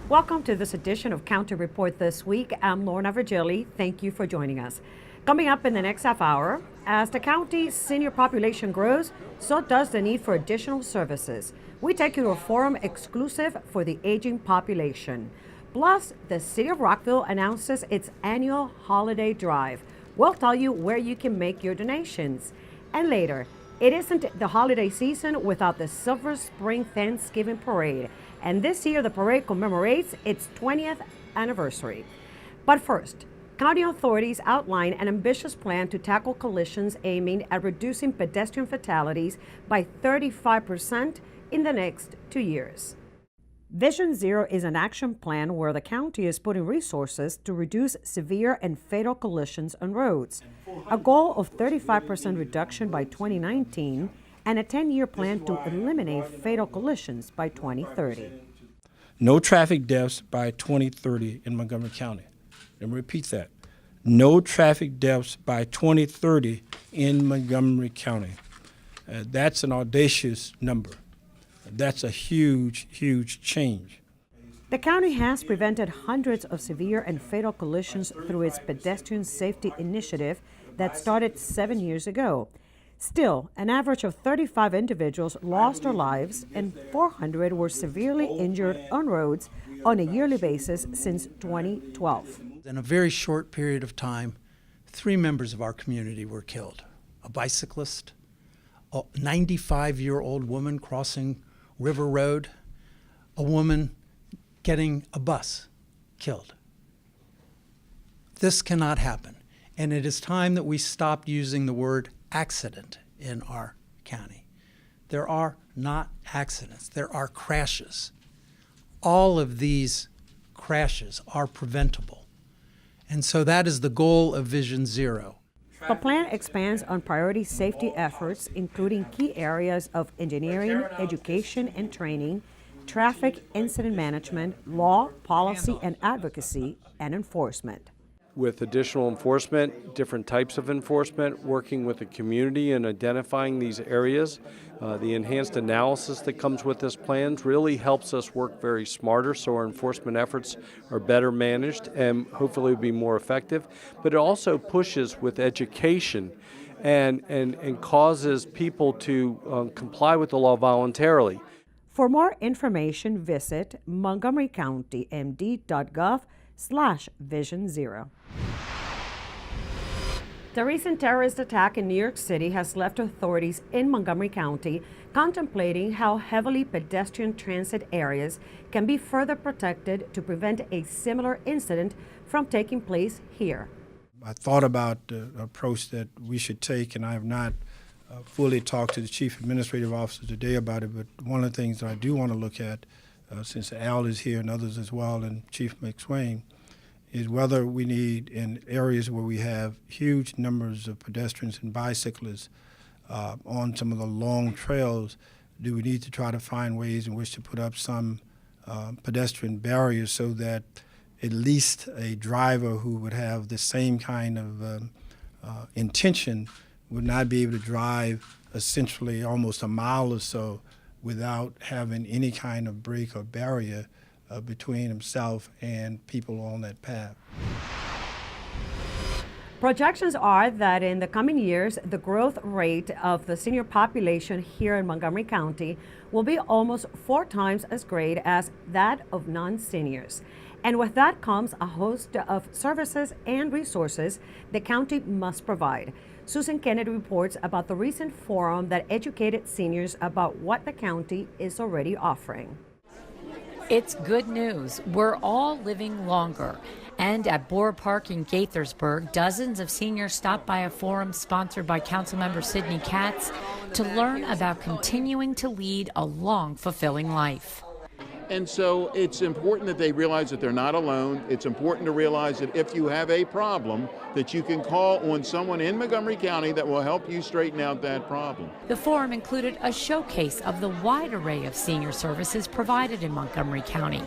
Welcome to this edition of County Report this week. I'm Lorna Virgili. Thank you for joining us. Coming up in the next half hour, as the county's senior population grows, so does the need for additional services. We take you to a forum exclusive for the aging population. Plus, the City of Rockville announces its annual holiday drive. We'll tell you where you can make your donations. And later, it isn't the holiday season without the Silver Spring Thanksgiving Parade. And this year, the parade commemorates its 20th anniversary. But first, county authorities outline an ambitious plan to tackle collisions aiming at reducing pedestrian fatalities by 35% in the next 2 years. Vision Zero is an action plan where the county is putting resources to reduce severe and fatal collisions on roads. A goal of 35% reduction by 2019 and a 10-year plan to eliminate fatal collisions by 2030. No traffic deaths by 2030 in Montgomery County. Let me repeat that. No traffic deaths by 2030 in Montgomery County. That's an audacious number. That's a huge, huge change. The county has prevented hundreds of severe and fatal collisions through its pedestrian safety initiative that started 7 years ago. Still, an average of 35 individuals lost their lives and 400 were severely injured on roads on a yearly basis since 2012. In a very short period of time, 3 members of our community were killed. A bicyclist, a 95-year-old woman crossing River Road, a woman getting a bus killed. This cannot happen, and it is time that we stopped using the word accident in our county. There are not accidents, there are crashes. All of these crashes are preventable, and so that is the goal of Vision Zero. The plan expands on priority safety efforts, including key areas of engineering, education and training, traffic incident management, law, policy and advocacy, and enforcement. With additional enforcement, different types of enforcement, working with the community and identifying these areas. The enhanced analysis that comes with this plan really helps us work very smarter so our enforcement efforts are better managed and hopefully will be more effective. But it also pushes with education and causes people to comply with the law voluntarily. For more information, visit montgomerycountymd.gov/Vision Zero. The recent terrorist attack in New York City has left authorities in Montgomery County contemplating how heavily pedestrian transit areas can be further protected to prevent a similar incident from taking place here. I thought about the approach that we should take, and I have not fully talked to the Chief Administrative Officer today about it, but one of the things that I do want to look at, since Al is here and others as well, and Chief McSwain, is whether we need, in areas where we have huge numbers of pedestrians and bicyclists on some of the long trails, do we need to try to find ways in which to put up some pedestrian barriers so that at least a driver who would have the same kind of intention would not be able to drive essentially almost a mile or so without having any kind of break or barrier between himself and people on that path. Projections are that in the coming years, the growth rate of the senior population here in Montgomery County will be almost 4 times as great as that of non-seniors. And with that comes a host of services and resources the county must provide. Susan Kennedy reports about the recent forum that educated seniors about what the county is already offering. It's good news. We're all living longer. And at Boer Park in Gaithersburg, dozens of seniors stopped by a forum sponsored by Councilmember Sidney Katz to learn about continuing to lead a long, fulfilling life. And so it's important that they realize that they're not alone. It's important to realize that if you have a problem, that you can call on someone in Montgomery County that will help you straighten out that problem. The forum included a showcase of the wide array of senior services provided in Montgomery County.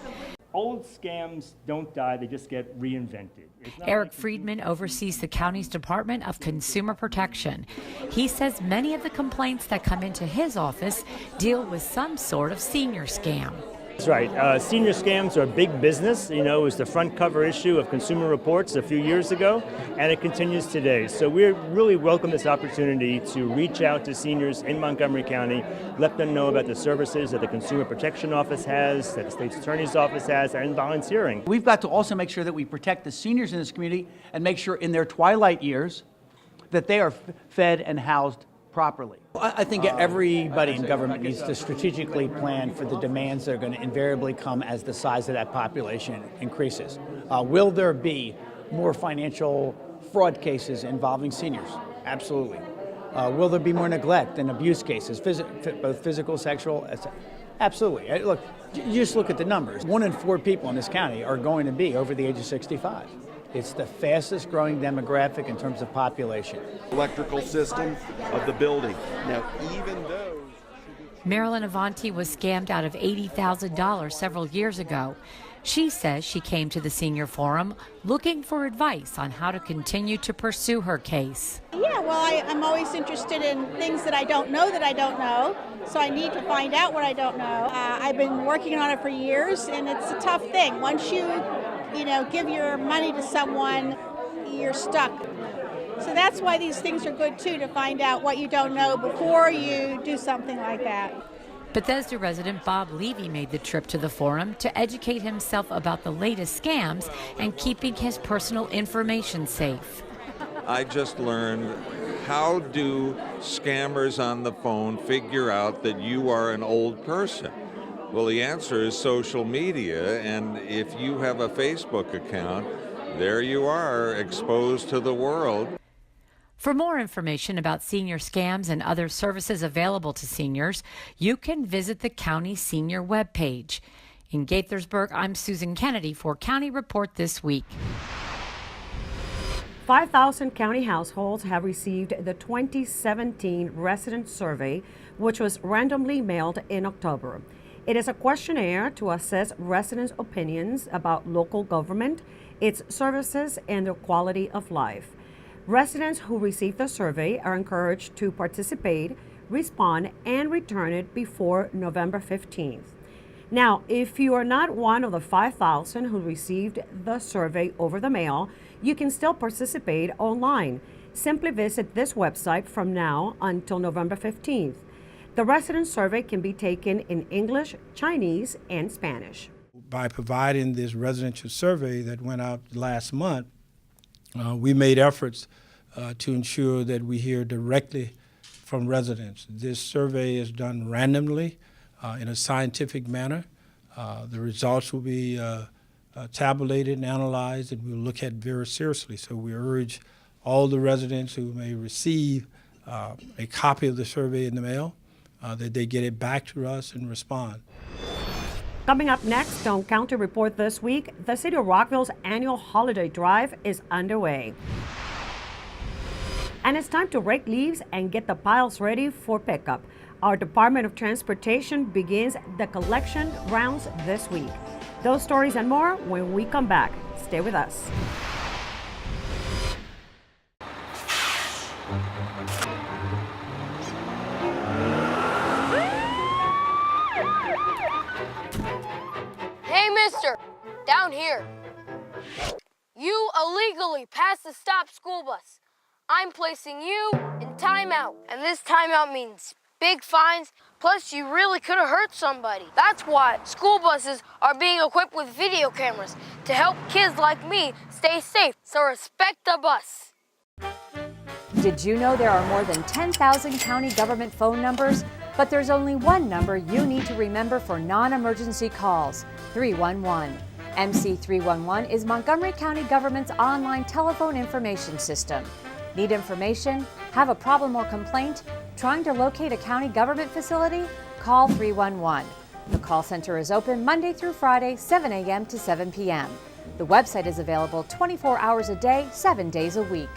Old scams don't die, they just get reinvented. Eric Friedman oversees the county's Department of Consumer Protection. He says many of the complaints that come into his office deal with some sort of senior scam. That's right. Senior scams are a big business. You know, it was the front cover issue of Consumer Reports a few years ago, and it continues today. So we really welcome this opportunity to reach out to seniors in Montgomery County, let them know about the services that the Consumer Protection Office has, that the State's Attorney's Office has, and volunteering. We've got to also make sure that we protect the seniors in this community and make sure in their twilight years that they are fed and housed properly. I think everybody in government needs to strategically plan for the demands that are going to invariably come as the size of that population increases. Will there be more financial fraud cases involving seniors? Absolutely. Will there be more neglect and abuse cases, both physical, sexual? Absolutely. Look, you just look at the numbers. 1 in 4 people in this county are going to be over the age of 65. It's the fastest growing demographic in terms of population. Electrical system of the building. Now, even those... Marilyn Avanti was scammed out of $80,000 several years ago. She says she came to the Senior Forum looking for advice on how to continue to pursue her case. Yeah, well, I'm always interested in things that I don't know, so I need to find out what I don't know. I've been working on it for years, and it's a tough thing. Once you give your money to someone, you're stuck. So that's why these things are good, too, to find out what you don't know before you do something like that. Bethesda resident Bob Levy made the trip to the forum to educate himself about the latest scams and keeping his personal information safe. I just learned, how do scammers on the phone figure out that you are an old person? Well, the answer is social media, and if you have a Facebook account, there you are, exposed to the world. For more information about senior scams and other services available to seniors, you can visit the county senior webpage. In Gaithersburg, I'm Susan Kennedy for County Report This Week. 5,000 county households have received the 2017 resident survey, which was randomly mailed in October. It is a questionnaire to assess residents' opinions about local government, its services, and their quality of life. Residents who receive the survey are encouraged to participate, respond, and return it before November 15th. Now, if you are not one of the 5,000 who received the survey over the mail, you can still participate online. Simply visit this website from now until November 15th. The resident survey can be taken in English, Chinese, and Spanish. By providing this residential survey that went out last month, we made efforts to ensure that we hear directly from residents. This survey is done randomly in a scientific manner. The results will be tabulated and analyzed, and we'll look at very seriously. So we urge all the residents who may receive a copy of the survey in the mail that they get it back to us and respond. Coming up next on County Report This Week, the City of Rockville's annual holiday drive is underway. And it's time to rake leaves and get the piles ready for pickup. Our Department of Transportation begins the collection rounds this week. Those stories and more when we come back. Stay with us. Hey, mister, down here. You illegally passed the stop school bus. I'm placing you in timeout, and this timeout means big fines, plus you really could have hurt somebody. That's why school buses are being equipped with video cameras to help kids like me stay safe, so respect the bus. Did you know there are more than 10,000 county government phone numbers? But there's only one number you need to remember for non-emergency calls, 311. MC311 is Montgomery County Government's online telephone information system. Need information? Have a problem or complaint? Trying to locate a county government facility? Call 311. The call center is open Monday through Friday, 7 a.m. to 7 p.m. The website is available 24 hours a day, 7 days a week.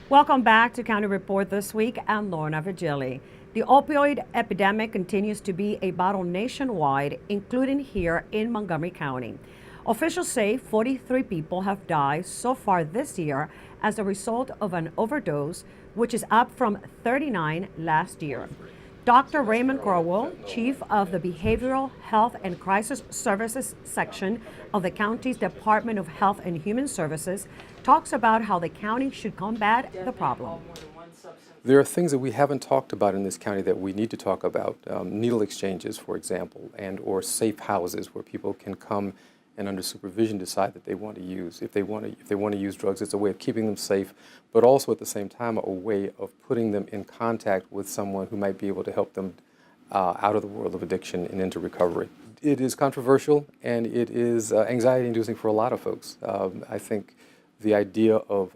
Welcome back to County Report This Week. I'm Lorna Virgili. The opioid epidemic continues to be a battle nationwide, including here in Montgomery County. Officials say 43 people have died so far this year as a result of an overdose, which is up from 39 last year. Dr. Raymond Crowell, Chief of the Behavioral Health and Crisis Services section of the county's Department of Health and Human Services, talks about how the county should combat the problem. There are things that we haven't talked about in this county that we need to talk about. Needle exchanges, for example, and or safe houses where people can come and under supervision decide that they want to use. If they want to use drugs, it's a way of keeping them safe, but also at the same time a way of putting them in contact with someone who might be able to help them out of the world of addiction and into recovery. It is controversial and it is anxiety-inducing for a lot of folks. I think the idea of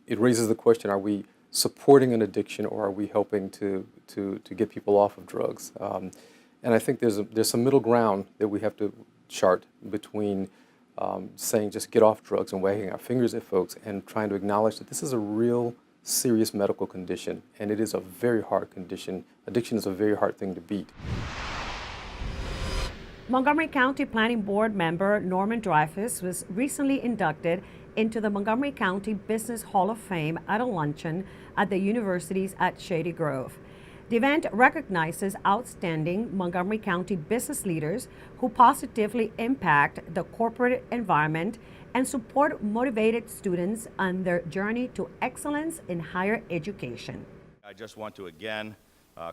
it raises the question: are we supporting an addiction, or are we helping to get people off of drugs? And I think there's some middle ground that we have to chart between saying just get off drugs and wagging our fingers at folks, and trying to acknowledge that this is a real serious medical condition, and it is a very hard condition. Addiction is a very hard thing to beat. Montgomery County Planning Board member Norman Dreyfus was recently inducted into the Montgomery County Business Hall of Fame at a luncheon at the universities at Shady Grove. The event recognizes outstanding Montgomery County business leaders who positively impact the corporate environment and support motivated students on their journey to excellence in higher education. I just want to again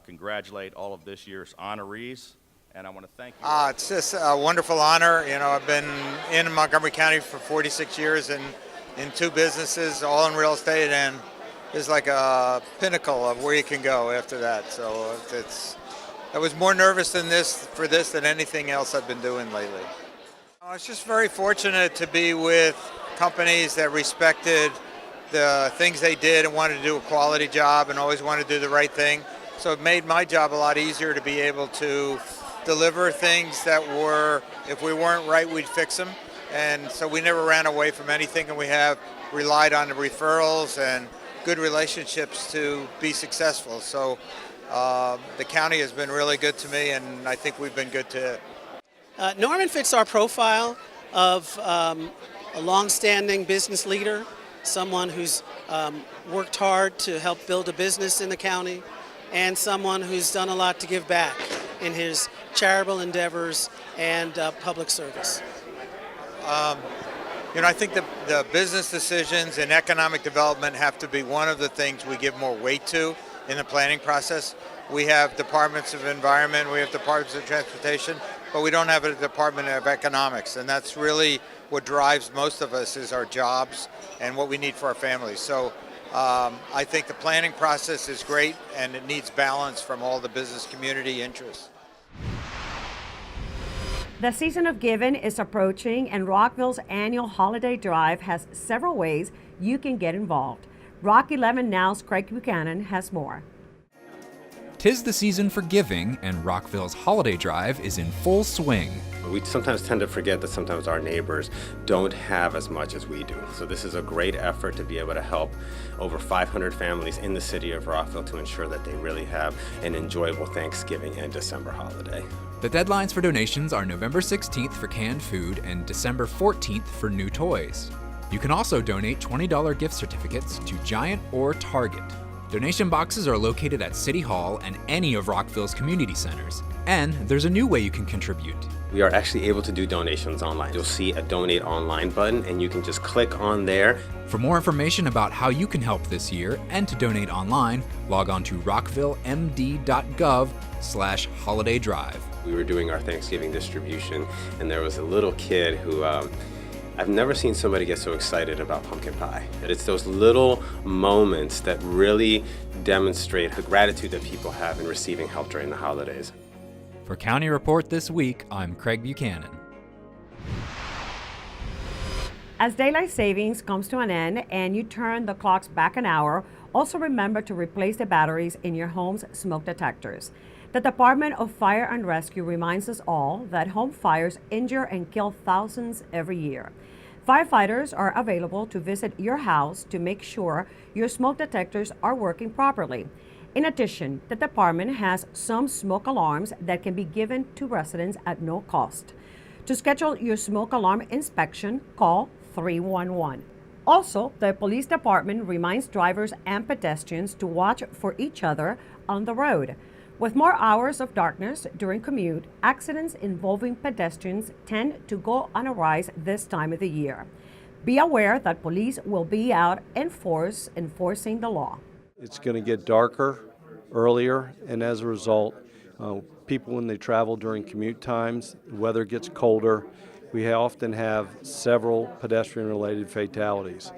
congratulate all of this year's honorees, and I want to thank you. It's just a wonderful honor. You know, I've been in Montgomery County for 46 years and in 2 businesses, all in real estate, and it's like a pinnacle of where you can go after that. So I was more nervous than this than anything else I've been doing lately. I was just very fortunate to be with companies that respected the things they did and wanted to do a quality job and always wanted to do the right thing. So it made my job a lot easier to be able to deliver things that were, if we weren't right, we'd fix them. And so we never ran away from anything, and we have relied on the referrals and good relationships to be successful. So the county has been really good to me, and I think we've been good to it. Norman fits our profile of a long-standing business leader, someone who's worked hard to help build a business in the county, and someone who's done a lot to give back in his charitable endeavors and public service. You know, I think the business decisions and economic development have to be one of the things we give more weight to in the planning process. We have departments of environment, we have departments of transportation, but we don't have a department of economics, and that's really what drives most of us is our jobs and what we need for our families. So I think the planning process is great, and it needs balance from all the business community interests. The season of giving is approaching, and Rockville's annual holiday drive has several ways you can get involved. Rock 11 Now's Craig Buchanan has more. 'Tis the season for giving, and Rockville's holiday drive is in full swing. We sometimes tend to forget that sometimes our neighbors don't have as much as we do. So this is a great effort to be able to help over 500 families in the city of Rockville to ensure that they really have an enjoyable Thanksgiving and December holiday. The deadlines for donations are November 16th for canned food and December 14th for new toys. You can also donate $20 gift certificates to Giant or Target. Donation boxes are located at City Hall and any of Rockville's community centers. And there's a new way you can contribute. We are actually able to do donations online. You'll see a donate online button, and you can just click on there. For more information about how you can help this year and to donate online, log on to rockvillemd.gov/holiday drive. We were doing our Thanksgiving distribution, and there was a little kid who I've never seen somebody get so excited about pumpkin pie. It's those little moments that really demonstrate the gratitude that people have in receiving help during the holidays. For County Report this week, I'm Craig Buchanan. As daylight savings comes to an end and you turn the clocks back an hour, also remember to replace the batteries in your home's smoke detectors. The Department of Fire and Rescue reminds us all that home fires injure and kill thousands every year. Firefighters are available to visit your house to make sure your smoke detectors are working properly. In addition, the department has some smoke alarms that can be given to residents at no cost. To schedule your smoke alarm inspection, call 311. Also, the police department reminds drivers and pedestrians to watch for each other on the road. With more hours of darkness during commute, accidents involving pedestrians tend to go on a rise this time of the year. Be aware that police will be out in force enforcing the law. It's going to get darker earlier, and as a result, people, when they travel during commute times, the weather gets colder. We often have several pedestrian-related fatalities.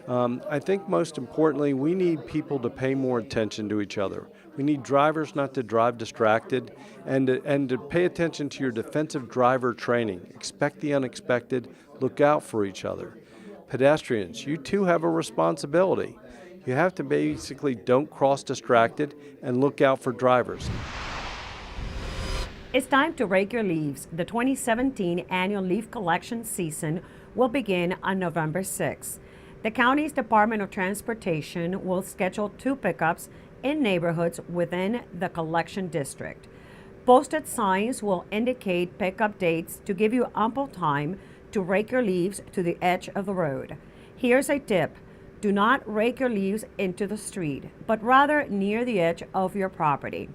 I think most importantly, we need people to pay more attention to each other. We need drivers not to drive distracted and to pay attention to your defensive driver training. Expect the unexpected, look out for each other. Pedestrians, you too have a responsibility. You have to basically don't cross distracted and look out for drivers. It's time to rake your leaves. The 2017 annual leaf collection season will begin on November 6th. The county's Department of Transportation will schedule 2 pickups in neighborhoods within the collection district. Posted signs will indicate pickup dates to give you ample time to rake your leaves to the edge of the road. Here's a tip. Do not rake your leaves into the street, but rather near the edge of your property.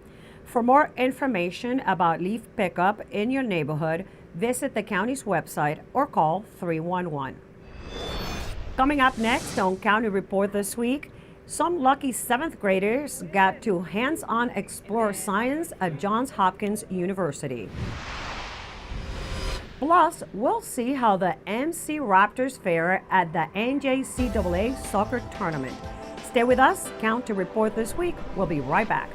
For more information about leaf pickup in your neighborhood, visit the county's website or call 311. Coming up next on County Report this week, some lucky 7th graders got to hands-on explore science at Johns Hopkins University. Plus, we'll see how the MC Raptors fare at the NJCAA soccer tournament. Stay with us. County Report this week. We'll be right back.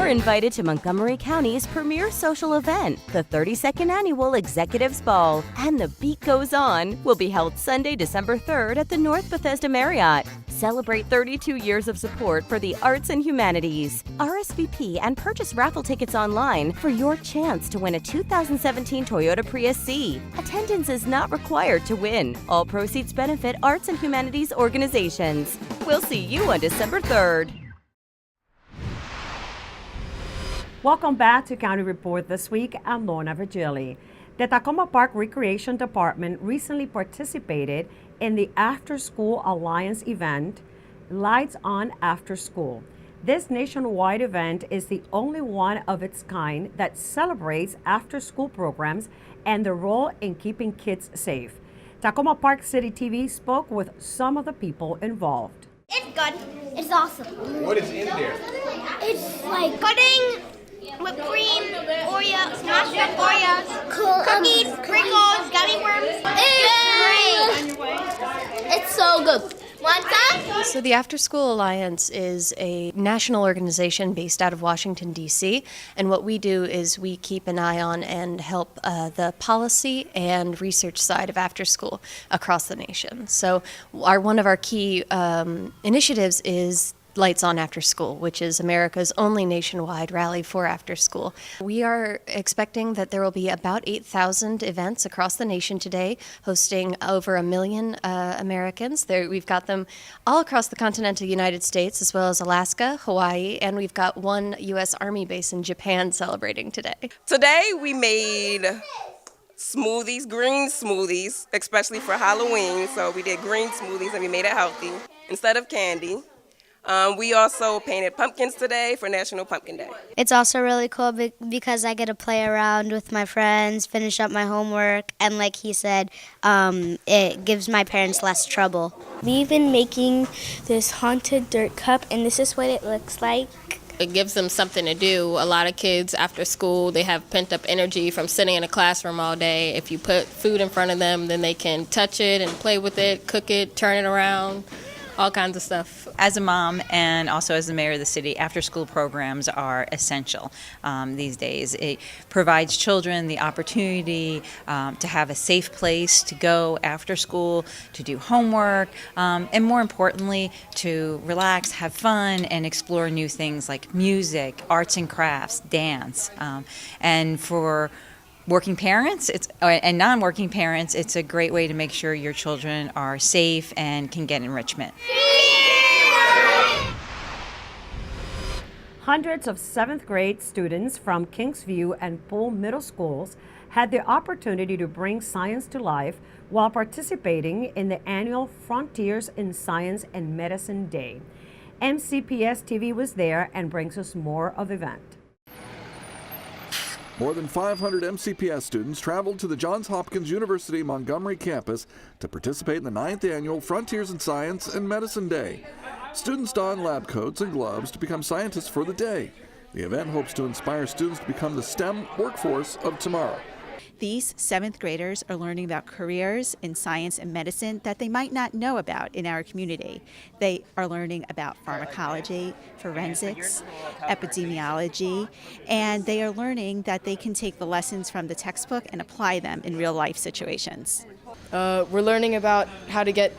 Invited to Montgomery County's premier social event, the 32nd Annual Executives Ball, and the beat goes on, will be held Sunday, December 3rd at the North Bethesda Marriott. Celebrate 32 years of support for the arts and humanities. RSVP and purchase raffle tickets online for your chance to win a 2017 Toyota Prius C. Attendance is not required to win. All proceeds benefit arts and humanities organizations. We'll see you on December 3rd. Welcome back to County Report this week. I'm Lorna Virgili. The Tacoma Park Recreation Department recently participated in the After School Alliance event, Lights On After School. This nationwide event is the only one of its kind that celebrates after-school programs and their role in keeping kids safe. Tacoma Park City TV spoke with some of the people involved. It's good. It's awesome. What is in there? It's like pudding, whipped cream, Oreos, smashed up Oreos, cookies, Pringles, gummy worms. It's great. It's so good. Want some? So the After School Alliance is a national organization based out of Washington, D.C., and what we do is we keep an eye on and help the policy and research side of after school across the nation. So one of our key initiatives is Lights On After School, which is America's only nationwide rally for after school. We are expecting that there will be about 8,000 events across the nation today, hosting over 1 million Americans. We've got them all across the continental United States, as well as Alaska, Hawaii, and we've got one U.S. Army base in Japan celebrating today. Today we made smoothies, green smoothies, especially for Halloween. So we did green smoothies and we made it healthy instead of candy. We also painted pumpkins today for National Pumpkin Day. It's also really cool because I get to play around with my friends, finish up my homework, and like he said, it gives my parents less trouble. We've been making this haunted dirt cup, and this is what it looks like. It gives them something to do. A lot of kids after school, they have pent up energy from sitting in a classroom all day. If you put food in front of them, then they can touch it and play with it, cook it, turn it around. all kinds of stuff. As a mom and also as the mayor of the city, after-school programs are essential these days. It provides children the opportunity to have a safe place to go after school, to do homework, and more importantly, to relax, have fun, and explore new things like music, arts and crafts, dance. And for working parents and non-working parents, it's a great way to make sure your children are safe and can get enrichment. Hundreds of 7th grade students from Kingsview and Poole Middle Schools had the opportunity to bring science to life while participating in the annual Frontiers in Science and Medicine Day. MCPS TV was there and brings us more of the event. More than 500 MCPS students traveled to the Johns Hopkins University Montgomery campus to participate in the 9th annual Frontiers in Science and Medicine Day. Students don lab coats and gloves to become scientists for the day. The event hopes to inspire students to become the STEM workforce of tomorrow. These 7th graders are learning about careers in science and medicine that they might not know about in our community. They are learning about pharmacology, forensics, epidemiology, and they are learning that they can take the lessons from the textbook and apply them in real life situations. We're learning about how to get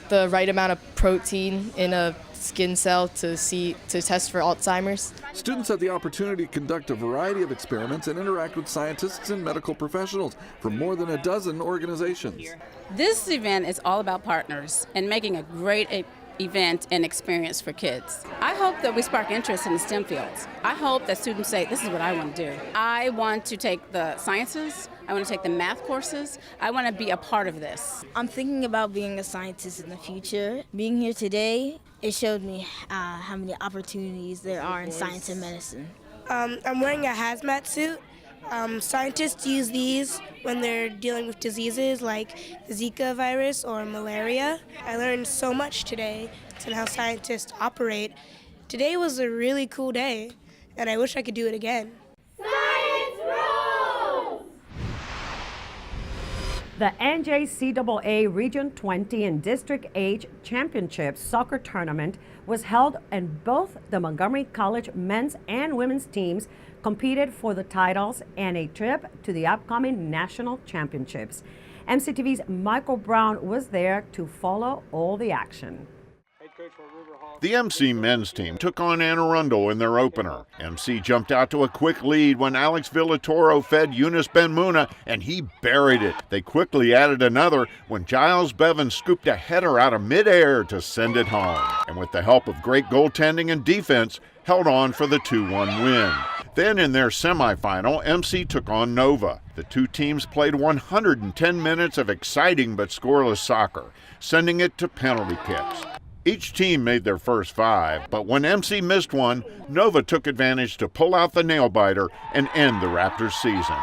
the right amount of protein in a skin cell to test for Alzheimer's. Students had the opportunity to conduct a variety of experiments and interact with scientists and medical professionals from more than a dozen organizations. This event is all about partners and making a great event and experience for kids. I hope that we spark interest in the STEM fields. I hope that students say, this is what I want to do. I want to take the sciences, I want to take the math courses, I want to be a part of this. I'm thinking about being a scientist in the future. Being here today, it showed me how many opportunities there are in science and medicine. I'm wearing a hazmat suit. Scientists use these when they're dealing with diseases like the Zika virus or malaria. I learned so much today on how scientists operate. Today was a really cool day, and I wish I could do it again. The NJCAA Region 20 and District 8 Championships soccer tournament was held, and both the Montgomery College men's and women's teams competed for the titles and a trip to the upcoming national championships. MCTV's Michael Brown was there to follow all the action. The MC men's team took on Anne Arundel in their opener. MC jumped out to a quick lead when Alex Villatoro fed Eunice Ben-Muna, and he buried it. They quickly added another when Giles Bevan scooped a header out of midair to send it home. And with the help of great goaltending and defense, held on for the 2-1 win. Then in their semifinal, MC took on Nova. The two teams played 110 minutes of exciting but scoreless soccer, sending it to penalty kicks. Each team made their first 5, but when MC missed one, Nova took advantage to pull out the nail-biter and end the Raptors' season.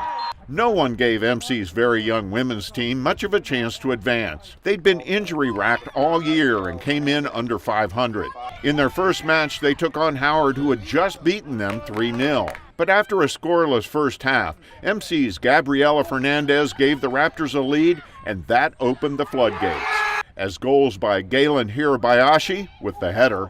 No one gave MC's very young women's team much of a chance to advance. They'd been injury-racked all year and came in under 500. In their first match, they took on Howard, who had just beaten them 3-0. But after a scoreless first half, MC's Gabriela Fernandez gave the Raptors a lead, and that opened the floodgates. As goals by Galen Hirabayashi with the header,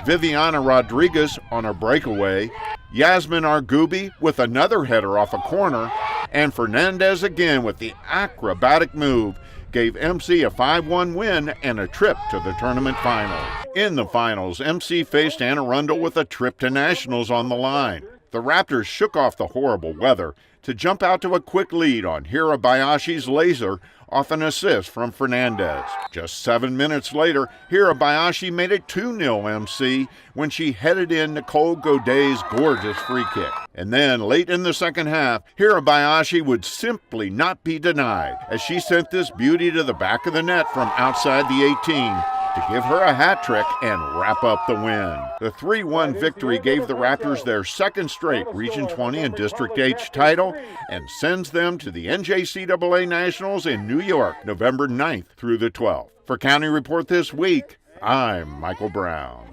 Viviana Rodriguez on a breakaway, Yasmin Argubi with another header off a corner, and Fernandez again with the acrobatic move gave MC a 5-1 win and a trip to the tournament finals. In the finals, MC faced Anne Arundel with a trip to nationals on the line. The Raptors shook off the horrible weather to jump out to a quick lead on Hirabayashi's laser off an assist from Fernandez. Just 7 minutes later, Hirabayashi made it 2-0 MC when she headed in Nicole Godet's gorgeous free kick. And then, late in the second half, Hirabayashi would simply not be denied as she sent this beauty to the back of the net from outside the 18 to give her a hat trick and wrap up the win. The 3-1 victory gave the Raptors their second straight Region 20 and District H title and sends them to the NJCAA Nationals in New York, November 9th through the 12th. For County Report This Week, I'm Michael Brown.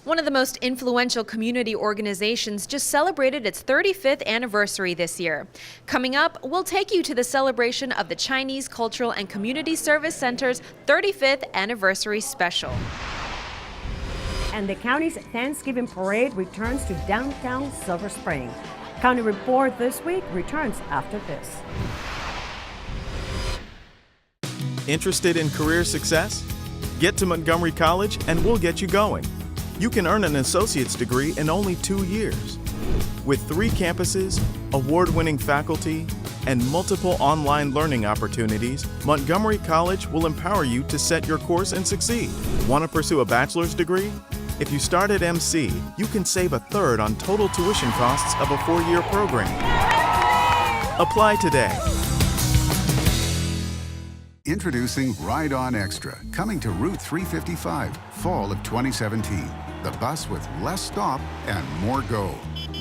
One of the most influential community organizations just celebrated its 35th anniversary this year. Coming up, we'll take you to the celebration of the Chinese Cultural and Community Service Center's 35th anniversary special. And the county's Thanksgiving parade returns to downtown Silver Spring. County Report this week returns after this. Interested in career success? Get to Montgomery College and we'll get you going. You can earn an associate's degree in only 2 years. With 3 campuses, award-winning faculty, and multiple online learning opportunities, Montgomery College will empower you to set your course and succeed. Want to pursue a bachelor's degree? If you start at MC, you can save 1/3 on total tuition costs of a 4-year program. Apply today. Introducing Ride On Extra, coming to Route 355, fall of 2017. The bus with less stop and more go.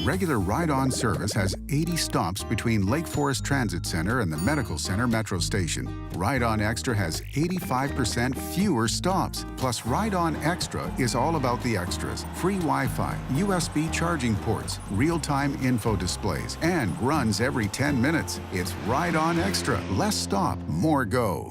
Regular Ride On service has 80 stops between Lake Forest Transit Center and the Medical Center Metro Station. Ride On Extra has 85% fewer stops. Plus, Ride On Extra is all about the extras. Free Wi-Fi, USB charging ports, real-time info displays, and runs every 10 minutes. It's Ride On Extra. Less stop, more go.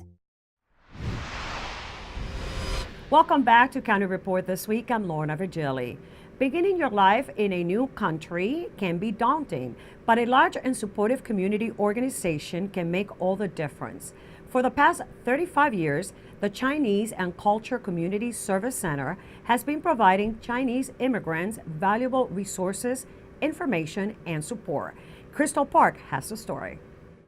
Welcome back to County Report this week. I'm Lorna Virgili. Beginning your life in a new country can be daunting, but a large and supportive community organization can make all the difference. For the past 35 years, the Chinese and Culture Community Service Center has been providing Chinese immigrants valuable resources, information, and support. Crystal Park has the story.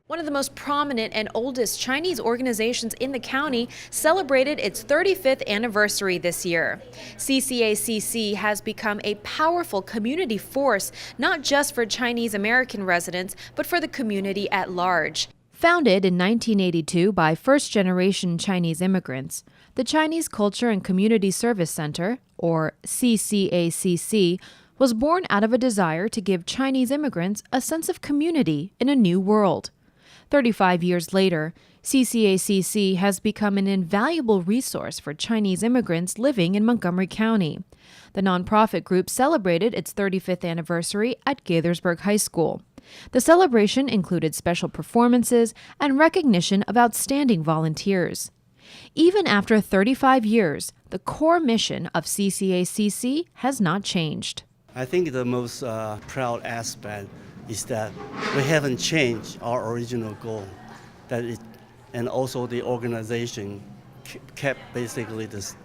One of the most prominent and oldest Chinese organizations in the county celebrated its 35th anniversary this year. CCACC has become a powerful community force, not just for Chinese American residents, but for the community at large. Founded in 1982 by first-generation Chinese immigrants, the Chinese Culture and Community Service Center, or CCACC, was born out of a desire to give Chinese immigrants a sense of community in a new world. 35 years later, CCACC has become an invaluable resource for Chinese immigrants living in Montgomery County. The nonprofit group celebrated its 35th anniversary at Gaithersburg High School. The celebration included special performances and recognition of outstanding volunteers. Even after 35 years, the core mission of CCACC has not changed. I think the most proud aspect is that we haven't changed our original goal, and also the organization kept basically the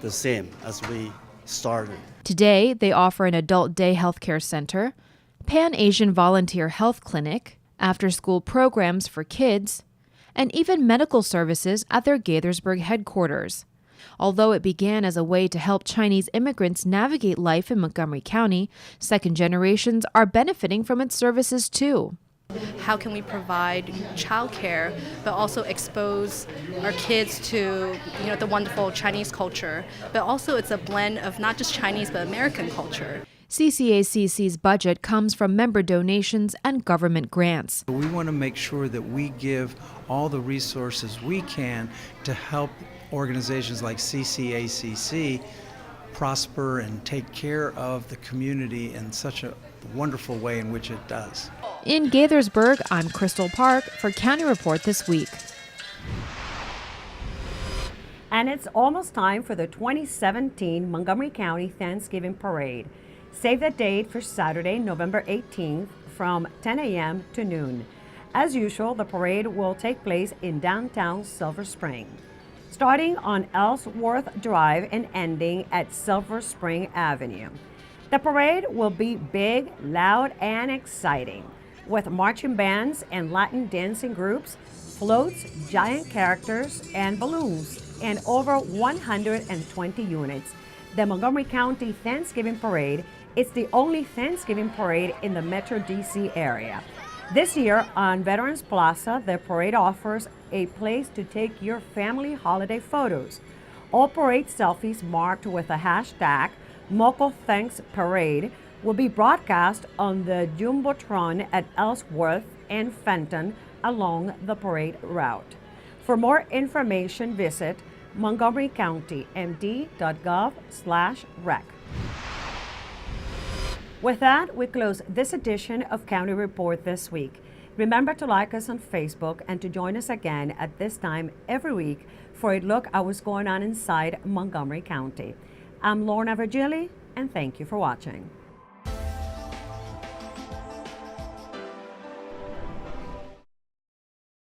same as we started. Today, they offer an adult day healthcare center, Pan-Asian volunteer health clinic, after-school programs for kids, and even medical services at their Gaithersburg headquarters. Although it began as a way to help Chinese immigrants navigate life in Montgomery County, second generations are benefiting from its services too. How can we provide childcare, but also expose our kids to, the wonderful Chinese culture, but also it's a blend of not just Chinese but American culture. CCACC's budget comes from member donations and government grants. We want to make sure that we give all the resources we can to help organizations like CCACC prosper and take care of the community in such a wonderful way in which it does. In Gaithersburg, I'm Crystal Park for County Report This Week. And it's almost time for the 2017 Montgomery County Thanksgiving Parade. Save the date for Saturday, November 18th from 10 a.m. to noon. As usual, the parade will take place in downtown Silver Spring, starting on Ellsworth Drive and ending at Silver Spring Avenue. The parade will be big, loud, and exciting, with marching bands and Latin dancing groups, floats, giant characters, and balloons, and over 120 units. The Montgomery County Thanksgiving Parade is the only Thanksgiving parade in the Metro DC area. This year on Veterans Plaza, the parade offers a place to take your family holiday photos. All parade selfies marked with the hashtag Moco Thanks Parade will be broadcast on the Jumbotron at Ellsworth and Fenton along the parade route. For more information, visit montgomerycountymd.gov/rec. With that, we close this edition of County Report this week. Remember to like us on Facebook and to join us again at this time every week for a look at what's going on inside Montgomery County. I'm Lorna Virgili, and thank you for watching.